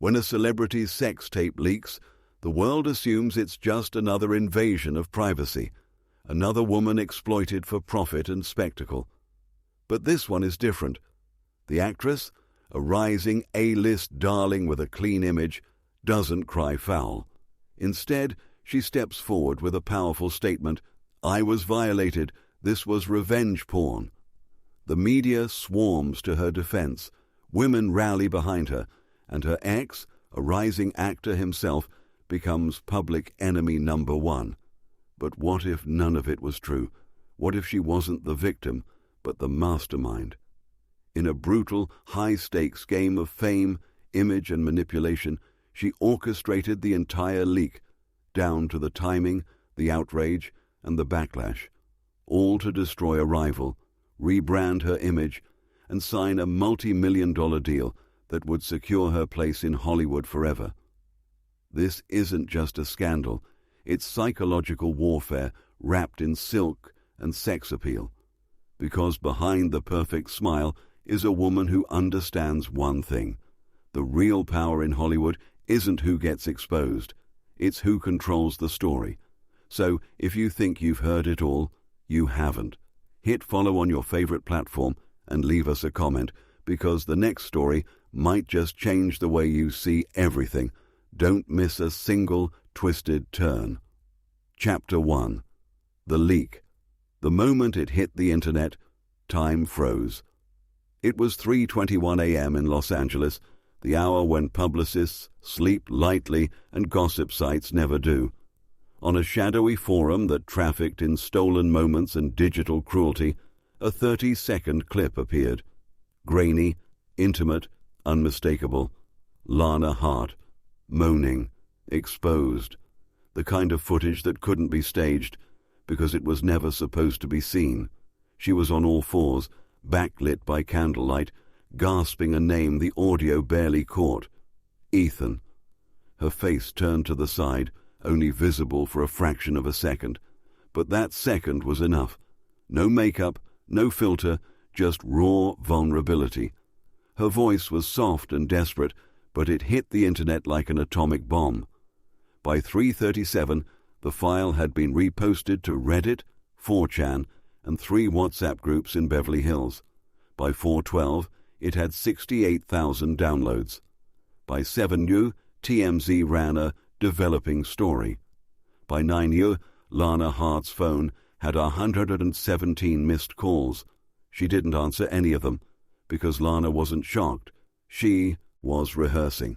When a celebrity's sex tape leaks, the world assumes it's just another invasion of privacy, another woman exploited for profit and spectacle. But this one is different. The actress, a rising A-list darling with a clean image, doesn't cry foul. Instead, she steps forward with a powerful statement, "I was violated. This was revenge porn." The media swarms to her defense. Women rally behind her, and her ex, a rising actor himself, becomes public enemy number one. But what if none of it was true? What if she wasn't the victim, but the mastermind? In a brutal, high-stakes game of fame, image, and manipulation, she orchestrated the entire leak, down to the timing, the outrage, and the backlash, all to destroy a rival, rebrand her image, and sign a multi-million-dollar deal that would secure her place in Hollywood forever. This isn't just a scandal. It's psychological warfare wrapped in silk and sex appeal. Because behind the perfect smile is a woman who understands one thing. The real power in Hollywood isn't who gets exposed. It's who controls the story. So if you think you've heard it all, you haven't. Hit follow on your favorite platform and leave us a comment, because the next story might just change the way you see everything. Don't miss a single twisted turn. Chapter 1. The Leak. The moment it hit the internet, time froze. It was 3:21 a.m. in Los Angeles, the hour when publicists sleep lightly and gossip sites never do. On a shadowy forum that trafficked in stolen moments and digital cruelty, a 30-second clip appeared. Grainy, intimate, unmistakable. Lana Hart, moaning, exposed. The kind of footage that couldn't be staged, because it was never supposed to be seen. She was on all fours, backlit by candlelight, gasping a name the audio barely caught. Ethan. Her face turned to the side, only visible for a fraction of a second. But that second was enough. No makeup, no filter, just raw vulnerability. Her voice was soft and desperate, but it hit the internet like an atomic bomb. By 3:37, the file had been reposted to Reddit, 4chan, and 3 WhatsApp groups in Beverly Hills. By 4:12, it had 68,000 downloads. By 7U, TMZ ran a developing story. By 9U, Lana Hart's phone had 117 missed calls. She didn't answer any of them, because Lana wasn't shocked. She was rehearsing.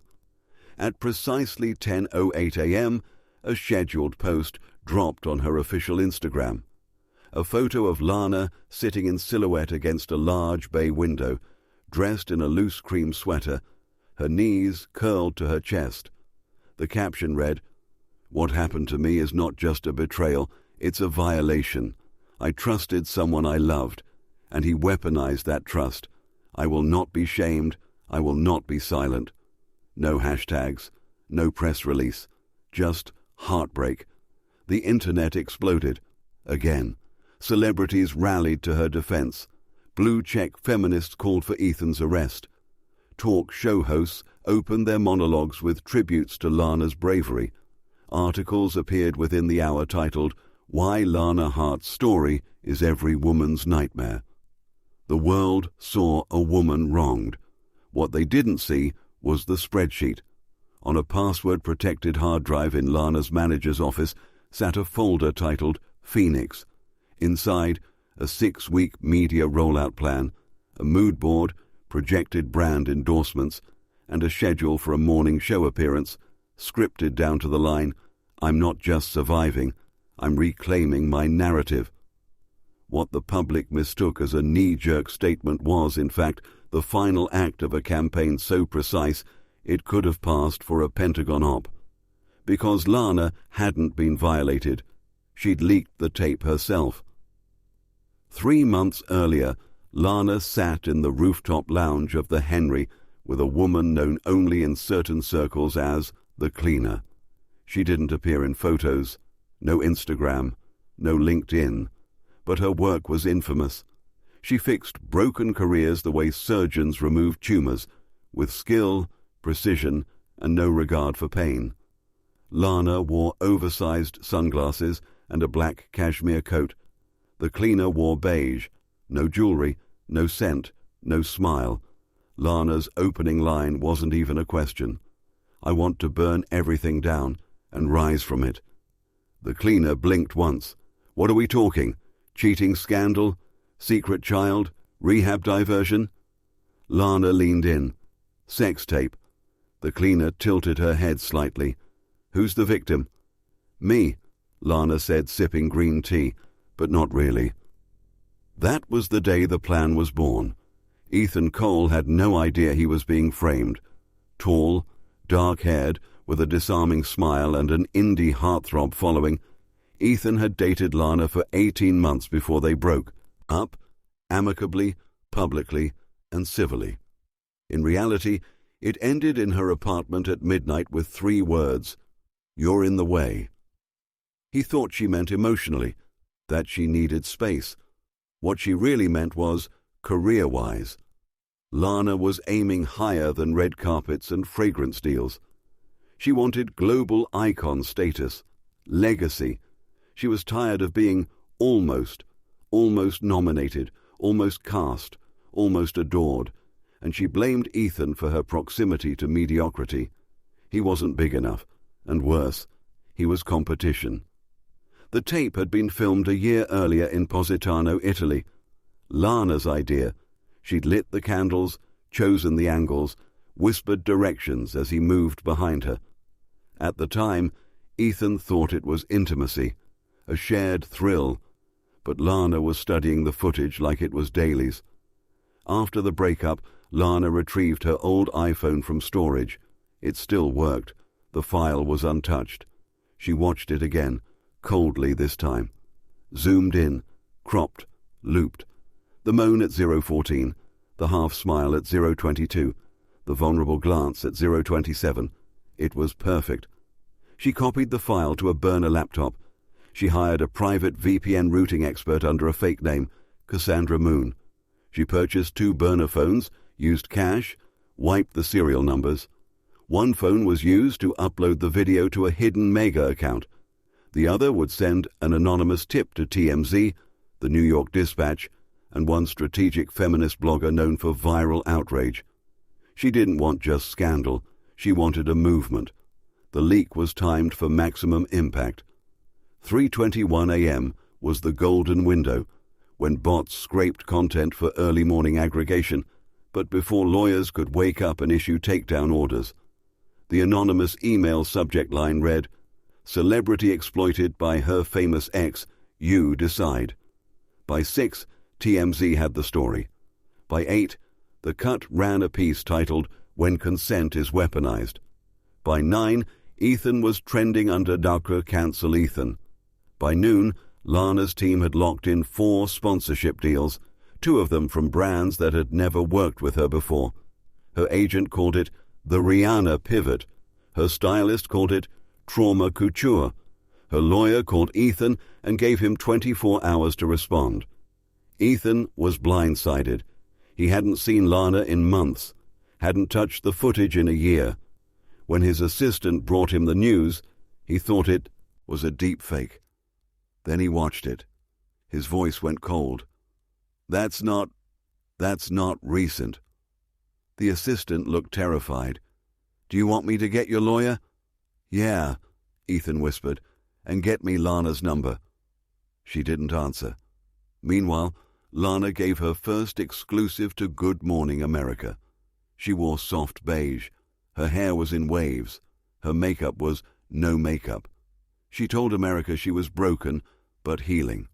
At precisely 10:08 a.m., a scheduled post dropped on her official Instagram. A photo of Lana sitting in silhouette against a large bay window, dressed in a loose cream sweater, her knees curled to her chest. The caption read, "What happened to me is not just a betrayal, it's a violation. I trusted someone I loved, and he weaponized that trust. I will not be shamed. I will not be silent." No hashtags, no press release, just heartbreak. The internet exploded. Again, celebrities rallied to her defense. Blue-check feminists called for Ethan's arrest. Talk show hosts opened their monologues with tributes to Lana's bravery. Articles appeared within the hour titled, "Why Lana Hart's Story is Every Woman's Nightmare." The world saw a woman wronged. What they didn't see was the spreadsheet. On a password-protected hard drive in Lana's manager's office sat a folder titled Phoenix. Inside, a 6-week media rollout plan, a mood board, projected brand endorsements, and a schedule for a morning show appearance, scripted down to the line, "I'm not just surviving, I'm reclaiming my narrative." What the public mistook as a knee-jerk statement was, in fact, the final act of a campaign so precise it could have passed for a Pentagon op. Because Lana hadn't been violated. She'd leaked the tape herself. 3 months earlier, Lana sat in the rooftop lounge of the Henry with a woman known only in certain circles as the cleaner. She didn't appear in photos, no Instagram, no LinkedIn, but her work was infamous. She fixed broken careers the way surgeons remove tumors, with skill, precision, and no regard for pain. Lana wore oversized sunglasses and a black cashmere coat. The cleaner wore beige. No jewelry, no scent, no smile. Lana's opening line wasn't even a question. I want to burn everything down and rise from it. The cleaner blinked once. What are we talking? Cheating scandal? Secret child? Rehab diversion? Lana leaned in. Sex tape. The cleaner tilted her head slightly. Who's the victim? Me, Lana said, sipping green tea, but not really. That was the day the plan was born. Ethan Cole had no idea he was being framed. Tall, dark-haired, with a disarming smile and an indie heartthrob following, Ethan had dated Lana for 18 months before they broke up, amicably, publicly, and civilly. In reality, it ended in her apartment at midnight with 3 words: "You're in the way." He thought she meant emotionally, that she needed space. What she really meant was career-wise. Lana was aiming higher than red carpets and fragrance deals. She wanted global icon status, legacy. She was tired of being almost nominated, almost cast, almost adored, and she blamed Ethan for her proximity to mediocrity. He wasn't big enough, and worse, he was competition. The tape had been filmed a year earlier in Positano, Italy. Lana's idea. She'd lit the candles, chosen the angles, whispered directions as he moved behind her. At the time, Ethan thought it was intimacy, a shared thrill, but Lana was studying the footage like it was dailies. After the breakup, Lana retrieved her old iPhone from storage. It still worked. The file was untouched. She watched it again, coldly this time. Zoomed in, cropped, looped. The moan at 0:14, the half-smile at 0:22, the vulnerable glance at 0:27. It was perfect. She copied the file to a burner laptop. She hired a private VPN routing expert under a fake name, Cassandra Moon. She purchased 2 burner phones, used cash, wiped the serial numbers. One phone was used to upload the video to a hidden Mega account. The other would send an anonymous tip to TMZ, the New York Dispatch, and one strategic feminist blogger known for viral outrage. She didn't want just scandal. She wanted a movement. The leak was timed for maximum impact. 3:21 a.m. was the golden window, when bots scraped content for early morning aggregation, but before lawyers could wake up and issue takedown orders. The anonymous email subject line read, "Celebrity exploited by her famous ex, you decide." By 6, TMZ had the story. By 8, The Cut ran a piece titled, "When Consent is Weaponized." By 9, Ethan was trending under Darker Cancel Ethan. By noon, Lana's team had locked in 4 sponsorship deals, 2 of them from brands that had never worked with her before. Her agent called it the Rihanna pivot. Her stylist called it trauma couture. Her lawyer called Ethan and gave him 24 hours to respond. Ethan was blindsided. He hadn't seen Lana in months, hadn't touched the footage in a year. When his assistant brought him the news, he thought it was a deep fake. Then he watched it. His voice went cold. That's not recent." The assistant looked terrified. "Do you want me to get your lawyer?" "Yeah," Ethan whispered, "and get me Lana's number." She didn't answer. Meanwhile, Lana gave her first exclusive to Good Morning America. She wore soft beige. Her hair was in waves. Her makeup was no makeup. She told America she was broken, but healing.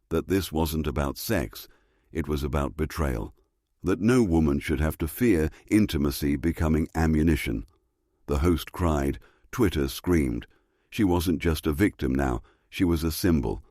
That this wasn't about sex, it was about betrayal. That no woman should have to fear intimacy becoming ammunition. The host cried. Twitter screamed. She wasn't just a victim now, she was a symbol.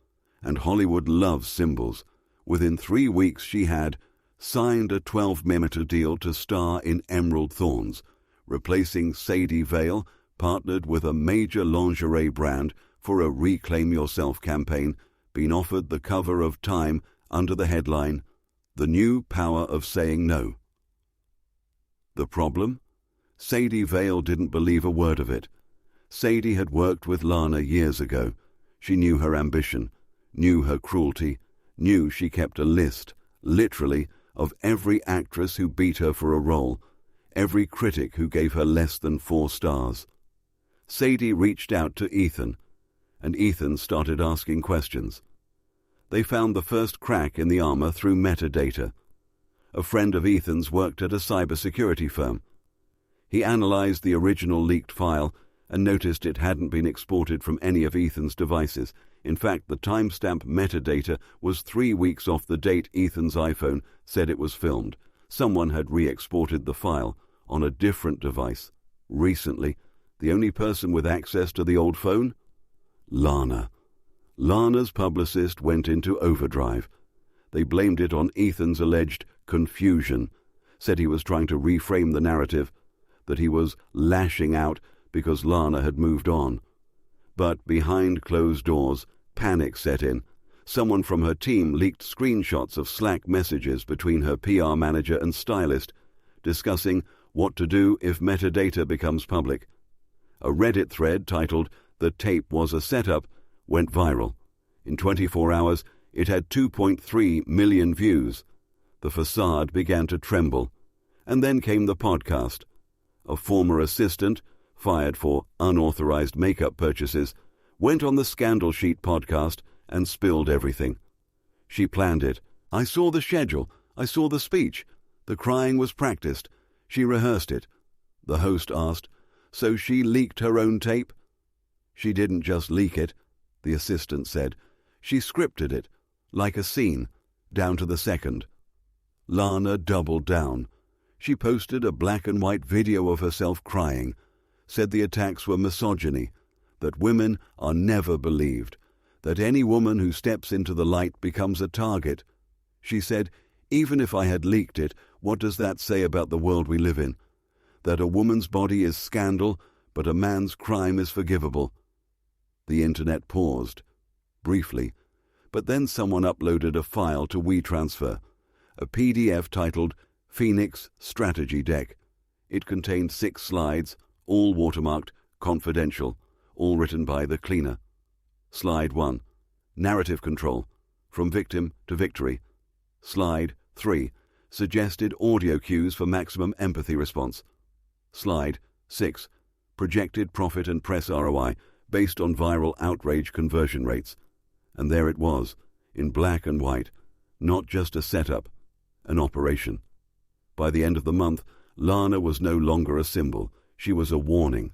And Hollywood loves symbols. Within 3 weeks she had signed a 12-minute deal to star in Emerald Thorns, replacing Sadie Vale, partnered with a major lingerie brand for a Reclaim Yourself campaign, been offered the cover of Time under the headline, "The New Power of Saying No." The problem? Sadie Vale didn't believe a word of it. Sadie had worked with Lana years ago. She knew her ambition, knew her cruelty, knew she kept a list, literally, of every actress who beat her for a role, every critic who gave her less than 4 stars. Sadie reached out to Ethan, and Ethan started asking questions. They found the first crack in the armor through metadata. A friend of Ethan's worked at a cybersecurity firm. He analyzed the original leaked file and noticed it hadn't been exported from any of Ethan's devices. In fact, the timestamp metadata was 3 weeks off the date Ethan's iPhone said it was filmed. Someone had re-exported the file on a different device. Recently, the only person with access to the old phone? Lana. Lana's publicist went into overdrive. They blamed it on Ethan's alleged confusion, said he was trying to reframe the narrative, that he was lashing out because Lana had moved on. But behind closed doors, panic set in. Someone from her team leaked screenshots of Slack messages between her PR manager and stylist, discussing what to do if metadata becomes public. A Reddit thread titled "The Tape Was a Setup" went viral. In 24 hours, it had 2.3 million views. The facade began to tremble. And then came the podcast. A former assistant, fired for unauthorized makeup purchases, went on the Scandal Sheet podcast and spilled everything. She planned it. I saw the schedule. I saw the speech. The crying was practiced. She rehearsed it. The host asked, so she leaked her own tape? She didn't just leak it, the assistant said. She scripted it, like a scene, down to the second. Lana doubled down. She posted a black and white video of herself crying, said the attacks were misogyny, that women are never believed, that any woman who steps into the light becomes a target. She said, even if I had leaked it, what does that say about the world we live in? That a woman's body is scandal, but a man's crime is forgivable. The internet paused, briefly, but then someone uploaded a file to WeTransfer, a PDF titled Phoenix Strategy Deck. It contained 6 slides, all watermarked, confidential, all written by the cleaner. Slide 1, Narrative Control, From Victim to Victory. Slide 3, Suggested Audio Cues for Maximum Empathy Response. Slide 6, Projected Profit and Press ROI based on viral outrage conversion rates. And there it was, in black and white, not just a setup, an operation. By the end of the month, Lana was no longer a symbol. She was a warning.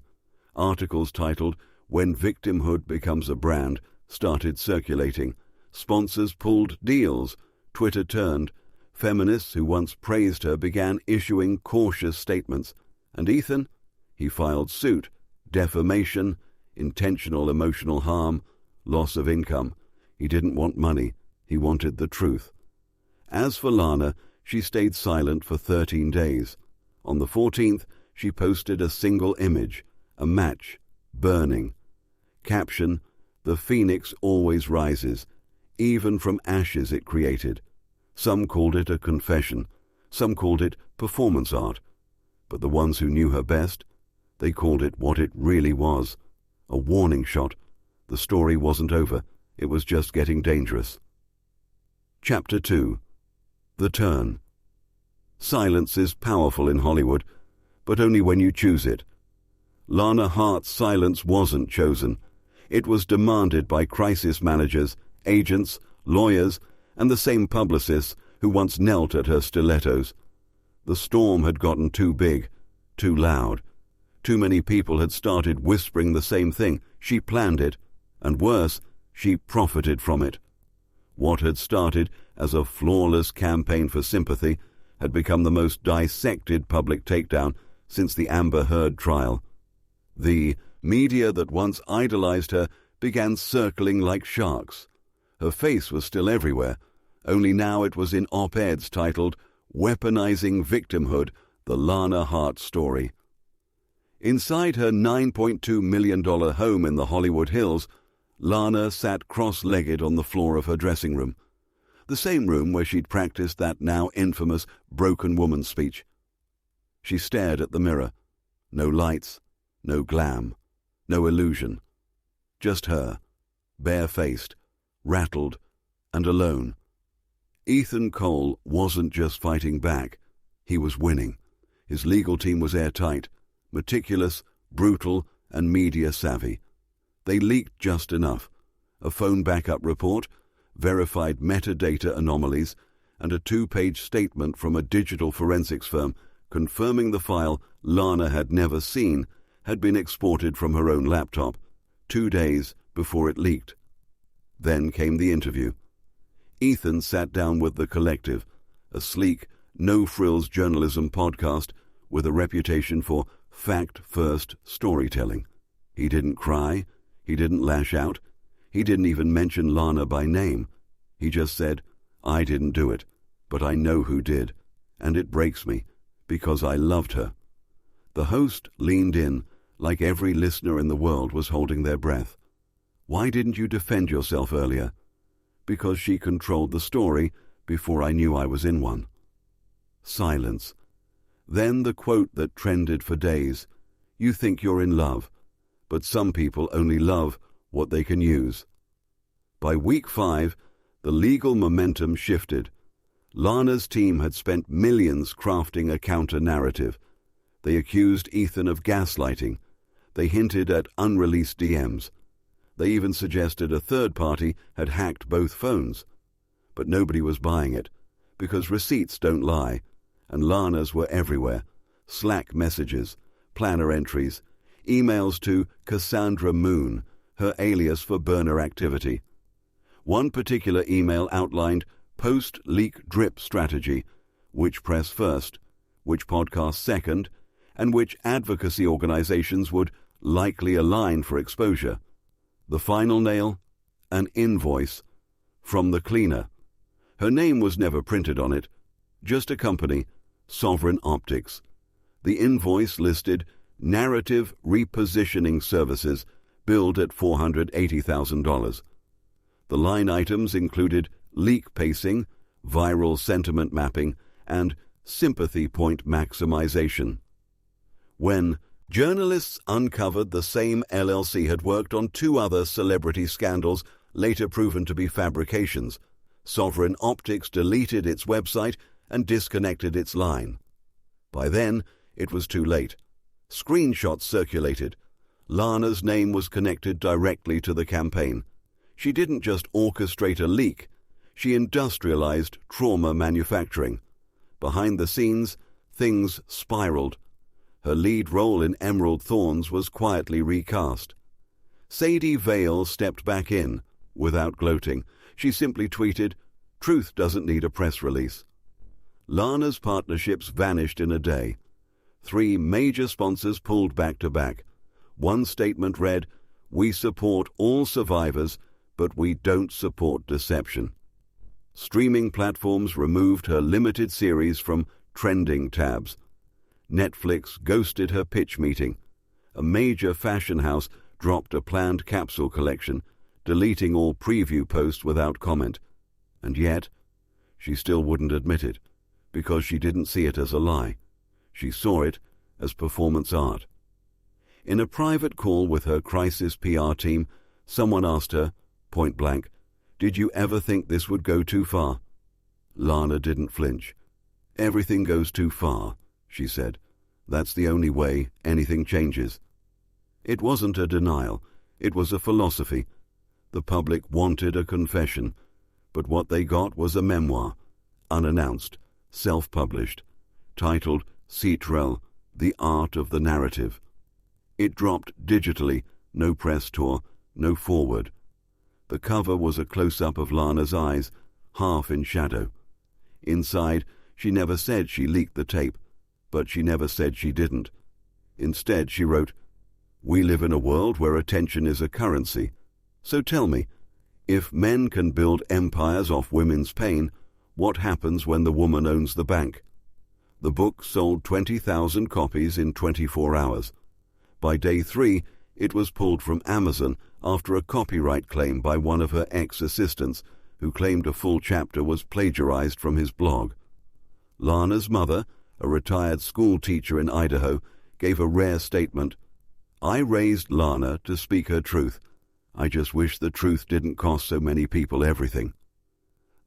Articles titled, When Victimhood Becomes a Brand, started circulating. Sponsors pulled deals. Twitter turned. Feminists who once praised her began issuing cautious statements. And Ethan? He filed suit, defamation, intentional emotional harm, loss of income. He didn't want money. He wanted the truth. As for Lana, she stayed silent for 13 days. On the 14th, she posted a single image, a match, burning. Caption, The phoenix always rises, even from ashes it created. Some called it a confession. Some called it performance art. But the ones who knew her best, they called it what it really was, a warning shot. The story wasn't over. It was just getting dangerous. Chapter 2. The Turn. Silence is powerful in Hollywood, but only when you choose it. Lana Hart's silence wasn't chosen. It was demanded by crisis managers, agents, lawyers, and the same publicists who once knelt at her stilettos. The storm had gotten too big, too loud. Too many people had started whispering the same thing. She planned it, and worse, she profited from it. What had started as a flawless campaign for sympathy had become the most dissected public takedown since the Amber Heard trial. The media that once idolized her began circling like sharks. Her face was still everywhere, only now it was in op-eds titled Weaponizing Victimhood, the Lana Hart Story. Inside her $9.2 million home in the Hollywood Hills, Lana sat cross-legged on the floor of her dressing room, the same room where she'd practiced that now infamous broken woman speech. She stared at the mirror. No lights, no glam, no illusion. Just her, barefaced, rattled, and alone. Ethan Cole wasn't just fighting back, he was winning. His legal team was airtight, meticulous, brutal, and media-savvy. They leaked just enough: a phone backup report, verified metadata anomalies, and a 2-page statement from a digital forensics firm confirming the file Lana had never seen had been exported from her own laptop 2 days before it leaked. Then came the interview. Ethan sat down with The Collective, a sleek, no-frills journalism podcast with a reputation for fact-first storytelling. He didn't cry, he didn't lash out, he didn't even mention Lana by name. He just said, "I didn't do it, but I know who did, and it breaks me, because I loved her." The host leaned in, like every listener in the world was holding their breath. "Why didn't you defend yourself earlier?" "Because she controlled the story before I knew I was in one." Silence. Then the quote that trended for days: "You think you're in love, but some people only love what they can use." By week 5, the legal momentum shifted. Lana's team had spent millions crafting a counter-narrative. They accused Ethan of gaslighting. They hinted at unreleased DMs. They even suggested a third party had hacked both phones. But nobody was buying it, because receipts don't lie, and Lana's were everywhere: Slack messages, planner entries, emails to Cassandra Moon, her alias for burner activity. One particular email outlined post-leak drip strategy: which press first, which podcast second, and which advocacy organizations would likely align for exposure. The final nail? An invoice from the cleaner. Her name was never printed on it, just a company, Sovereign Optics. The invoice listed narrative repositioning services billed at $480,000. The line items included leak pacing, viral sentiment mapping, and sympathy point maximization. When journalists uncovered the same LLC had worked on 2 other celebrity scandals later proven to be fabrications, Sovereign Optics deleted its website and disconnected its line. By then, it was too late. Screenshots circulated. Lana's name was connected directly to the campaign. She didn't just orchestrate a leak, she industrialized trauma manufacturing. Behind the scenes, things spiraled. Her lead role in Emerald Thorns was quietly recast. Sadie Vale stepped back in, without gloating. She simply tweeted, "Truth doesn't need a press release." Lana's partnerships vanished in a day. 3 major sponsors pulled back to back. One statement read, "We support all survivors, but we don't support deception." Streaming platforms removed her limited series from trending tabs. Netflix ghosted her pitch meeting. A major fashion house dropped a planned capsule collection, deleting all preview posts without comment. And yet, she still wouldn't admit it, because she didn't see it as a lie. She saw it as performance art. In a private call with her crisis PR team, someone asked her, point blank, "Did you ever think this would go too far?" Lana didn't flinch. "Everything goes too far," she said. "That's the only way anything changes." It wasn't a denial, it was a philosophy. The public wanted a confession, but what they got was a memoir, unannounced, self-published, titled Cetrel, The Art of the Narrative. It dropped digitally, no press tour, no forward. The cover was a close-up of Lana's eyes, half in shadow. Inside, she never said she leaked the tape, but she never said she didn't. Instead, she wrote, "We live in a world where attention is a currency. So tell me, if men can build empires off women's pain, what happens when the woman owns the bank?" The book sold 20,000 copies in 24 hours. By day 3, it was pulled from Amazon after a copyright claim by one of her ex-assistants, who claimed a full chapter was plagiarized from his blog. Lana's mother, a retired school teacher in Idaho, gave a rare statement. "I raised Lana to speak her truth. I just wish the truth didn't cost so many people everything."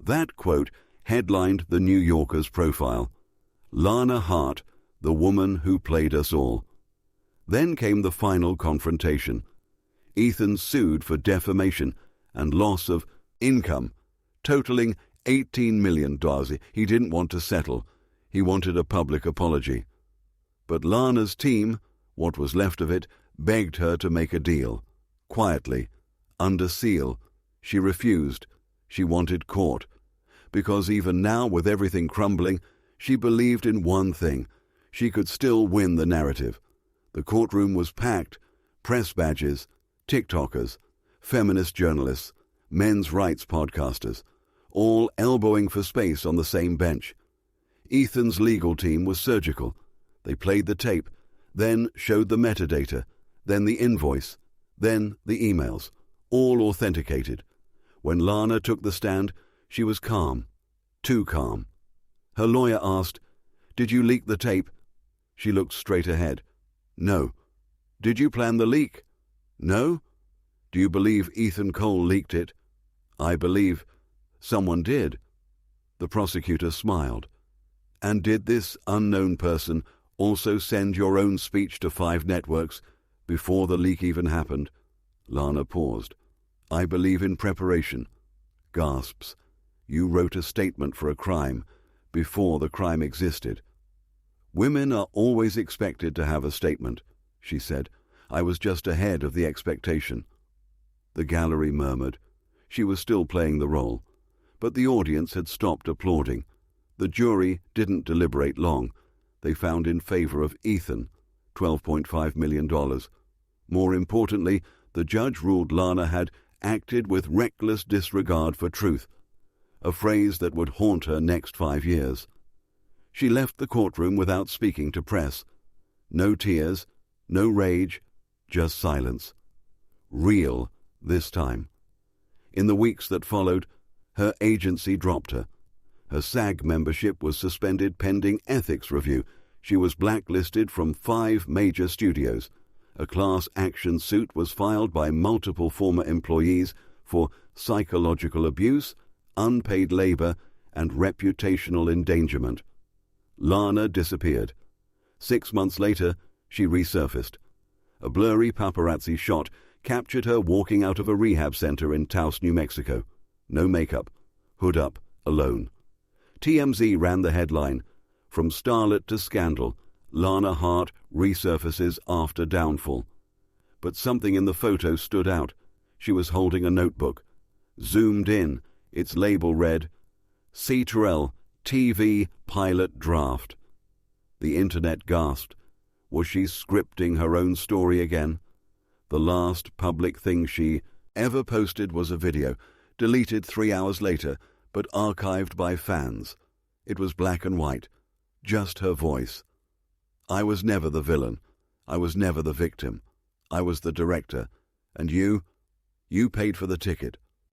That quote headlined the New Yorker's profile. Lana Hart, the woman who played us all. Then came the final confrontation. Ethan sued for defamation and loss of income, totaling $18 million. He didn't want to settle. He wanted a public apology. But Lana's team, what was left of it, begged her to make a deal. Quietly, under seal. She refused. She wanted court. Because even now, with everything crumbling, she believed in one thing. She could still win the narrative. The courtroom was packed. Press badges, TikTokers, feminist journalists, men's rights podcasters, all elbowing for space on the same bench. Ethan's legal team was surgical. They played the tape, then showed the metadata, then the invoice, then the emails, all authenticated. When Lana took the stand, she was calm, too calm. Her lawyer asked, "Did you leak the tape?" She looked straight ahead. "No." "Did you plan the leak?" "No." "Do you believe Ethan Cole leaked it?" "I believe someone did." The prosecutor smiled. "And did this unknown person also send your own speech to 5 networks before the leak even happened?" Lana paused. "I believe in preparation." Gasps. "You wrote a statement for a crime before the crime existed." "Women are always expected to have a statement," she said. "I was just ahead of the expectation." The gallery murmured. She was still playing the role. But the audience had stopped applauding. The jury didn't deliberate long. They found in favor of Ethan, $12.5 million. More importantly, the judge ruled Lana had acted with reckless disregard for truth, a phrase that would haunt her next 5 years. She left the courtroom without speaking to press. No tears, no rage, just silence. Real this time. In the weeks that followed, her agency dropped her. Her SAG membership was suspended pending ethics review. She was blacklisted from 5 major studios. A class action suit was filed by multiple former employees for psychological abuse, unpaid labor, and reputational endangerment. Lana disappeared. 6 months later, she resurfaced. A blurry paparazzi shot captured her walking out of a rehab center in Taos, New Mexico. No makeup, hood up, alone. TMZ ran the headline, "From starlet to scandal, Lana Hart resurfaces after downfall." But something in the photo stood out. She was holding a notebook. Zoomed in, its label read, "C. Terrell, TV Pilot Draft." The internet gasped. Was she scripting her own story again? The last public thing she ever posted was a video, deleted 3 hours later, but archived by fans. It was black and white, just her voice. "I was never the villain. I was never the victim. I was the director. And you paid for the ticket."